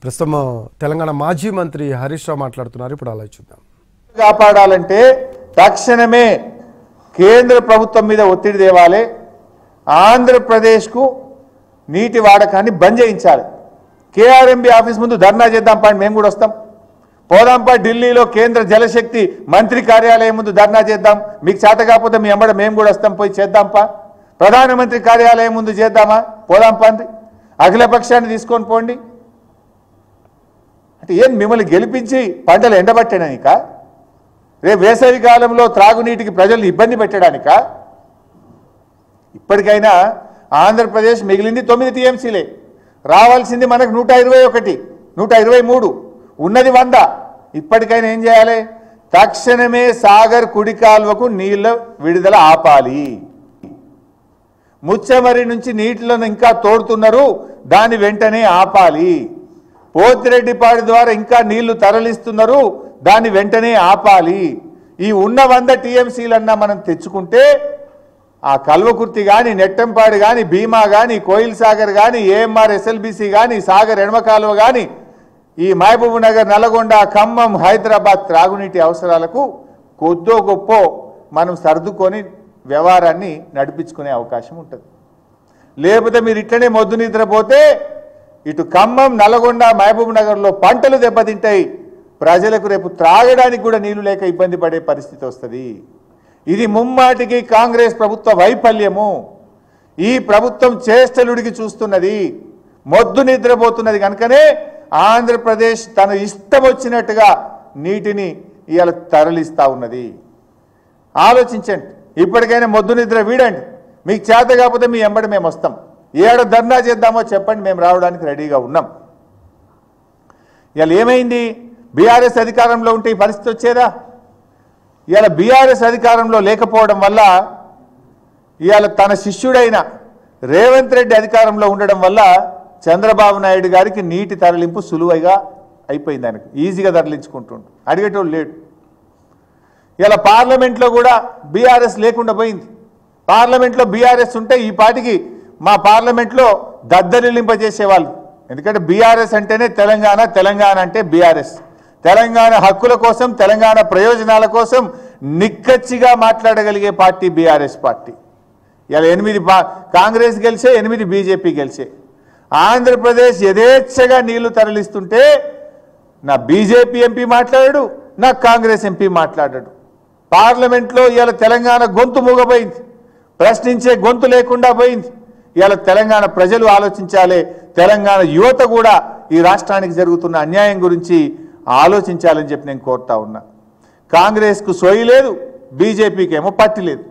ప్రస్తుతం తెలంగాణ మాజీ మంత్రి హరీష్ రావు మాట్లాడుతున్నారు. ఇప్పుడు అలా చూద్దాం. కాపాడాలంటే తక్షణమే కేంద్ర ప్రభుత్వం మీద ఒత్తిడి తేవాలి. ఆంధ్రప్రదేశ్కు నీటి వాడకాన్ని బంద్ చేయించాలి. కేఆర్ఎంబీ ఆఫీస్ ముందు ధర్నా చేద్దాం పా, మేము కూడా వస్తాం. పోదాంపా ఢిల్లీలో కేంద్ర జలశక్తి మంత్రి కార్యాలయం ముందు ధర్నా చేద్దాం. మీకు చేత కాకపోతే మీ అమ్మడ మేము కూడా వస్తాం, పోయి చేద్దాంపా. ప్రధానమంత్రి కార్యాలయం ముందు చేద్దామా, పోదాంపా అండి. అఖిలపక్షాన్ని తీసుకొని పోండి. అంటే ఏం మిమ్మల్ని గెలిపించి పంటలు ఎండబట్టడానిక, రేపు వేసవి కాలంలో త్రాగునీటికి ప్రజల్ని ఇబ్బంది పెట్టడానిక? ఇప్పటికైనా ఆంధ్రప్రదేశ్ మిగిలింది 9 టీఎంసీలే, రావాల్సింది మనకు 121, 123, ఉన్నది 100. ఇప్పటికైనా ఏం చేయాలి? తక్షణమే సాగర్ కుడి కాల్వకు నీళ్ళ విడుదల ఆపాలి. ముచ్చమరి నుంచి నీటిలను ఇంకా తోడుతున్నారు, దాన్ని వెంటనే ఆపాలి. పోతిరెడ్డిపాడు ద్వారా ఇంకా నీళ్లు తరలిస్తున్నారు, దాన్ని వెంటనే ఆపాలి. ఈ ఉన్న 100 టీఎంసీలన్నా మనం తెచ్చుకుంటే ఆ కల్వకుర్తి కానీ, నెట్టంపాడు కానీ, భీమా కానీ, కోయిల్ సాగర్ కానీ, ఏఎంఆర్ ఎస్ఎల్బీసీ కానీ, సాగర్ ఎడమ కాలువ కానీ, ఈ మహబూబ్ నగర్, నల్గొండ, ఖమ్మం, హైదరాబాద్ త్రాగునీటి అవసరాలకు కొద్దో గొప్ప మనం సర్దుకొని వ్యవహారాన్ని నడిపించుకునే అవకాశం ఉంటుంది. లేకపోతే మీరు ఇట్లనే మొద్దు నిద్రపోతే ఇటు ఖమ్మం, నల్గొండ, మహబూబ్ నగర్లో పంటలు దెబ్బతింటాయి. ప్రజలకు రేపు త్రాగడానికి కూడా నీళ్లు లేక ఇబ్బంది పడే పరిస్థితి వస్తుంది. ఇది ముమ్మాటికి కాంగ్రెస్ ప్రభుత్వ వైఫల్యము. ఈ ప్రభుత్వం చేష్టలుడికి చూస్తున్నది, మొద్దు నిద్రపోతున్నది. కనుకనే ఆంధ్రప్రదేశ్ తన ఇష్టం వచ్చినట్టుగా నీటిని ఇవాళ తరలిస్తూ ఉన్నది. ఆలోచించండి. ఇప్పటికైనా మొద్దు నిద్ర వీడండి. మీకు చేత కాకపోతే మీ ఎంబడి మేము వస్తాం. ఏడ ధర్నా చేద్దామో చెప్పండి, మేము రావడానికి రెడీగా ఉన్నాం. ఇవాళ ఏమైంది? బీఆర్ఎస్ అధికారంలో ఉంటే ఈ పరిస్థితి వచ్చేదా? ఇవాళ బీఆర్ఎస్ అధికారంలో లేకపోవడం వల్ల, ఇవాళ తన శిష్యుడైన రేవంత్ రెడ్డి అధికారంలో ఉండడం వల్ల చంద్రబాబు నాయుడు గారికి నీటి తరలింపు సులువుగా అయిపోయింది. ఆయనకు ఈజీగా తరలించుకుంటుండు, అడిగేటోళ్ళు లేడు. ఇలా పార్లమెంట్లో కూడా బీఆర్ఎస్ లేకుండా పోయింది. పార్లమెంట్లో బీఆర్ఎస్ ఉంటే ఈ పాటికి మా పార్లమెంట్లో దద్దరిల్లింపజేసేవాళ్ళు. ఎందుకంటే బీఆర్ఎస్ అంటేనే తెలంగాణ, తెలంగాణ అంటే బీఆర్ఎస్. తెలంగాణ హక్కుల కోసం, తెలంగాణ ప్రయోజనాల కోసం నిక్కచ్చిగా మాట్లాడగలిగే పార్టీ బీఆర్ఎస్ పార్టీ. ఇలా 8 కాంగ్రెస్ గెలిచే, 8 బీజేపీ గెలిచే. ఆంధ్రప్రదేశ్ యథేచ్ఛగా నీళ్లు తరలిస్తుంటే నా బీజేపీ ఎంపీ మాట్లాడాడు, నా కాంగ్రెస్ ఎంపీ మాట్లాడాడు. పార్లమెంట్లో ఇవాళ తెలంగాణ గొంతు మూగపోయింది, ప్రశ్నించే గొంతు లేకుండా పోయింది. ఇవాళ తెలంగాణ ప్రజలు ఆలోచించాలి, తెలంగాణ యువత కూడా ఈ రాష్ట్రానికి జరుగుతున్న అన్యాయం గురించి ఆలోచించాలని చెప్పి నేను కోరుతా ఉన్నా. కాంగ్రెస్కు సోయి లేదు, బీజేపీకి ఏమో పట్టి లేదు.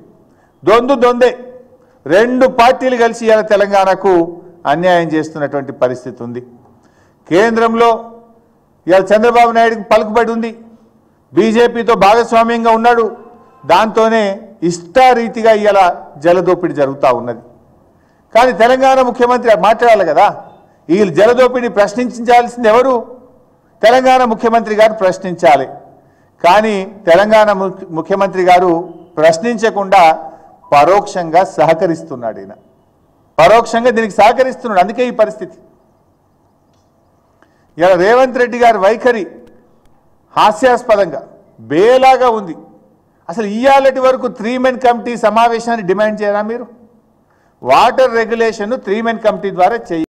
దొందే 2 పార్టీలు కలిసి ఇవాళ తెలంగాణకు అన్యాయం చేస్తున్నటువంటి పరిస్థితి ఉంది. కేంద్రంలో ఇవాళ చంద్రబాబు నాయుడుకి పలుకుబడి ఉంది, బీజేపీతో భాగస్వామ్యంగా ఉన్నాడు. దాంతోనే ఇష్టారీతిగా ఇవాళ జలదోపిడీ జరుగుతూ ఉన్నది. కానీ తెలంగాణ ముఖ్యమంత్రి మాట్లాడాలి కదా. ఈ జలదోపిడీ ప్రశ్నించాల్సింది ఎవరు? తెలంగాణ ముఖ్యమంత్రి గారు ప్రశ్నించాలి. కానీ తెలంగాణ ముఖ్యమంత్రి గారు ప్రశ్నించకుండా పరోక్షంగా సహకరిస్తున్నాడు. ఈయన పరోక్షంగా దీనికి సహకరిస్తున్నాడు. అందుకే ఈ పరిస్థితి. ఇలా రేవంత్ రెడ్డి గారి వైఖరి హాస్యాస్పదంగా బేలాగా ఉంది. అసలు ఇయ్యాలటి వరకు 3 మెన్ కమిటీ సమావేశాన్ని డిమాండ్ చేయరా మీరు? వాటర్ రెగ్యులేషన్ 3 మెన్ కమిటీ ద్వారా చేయాలి.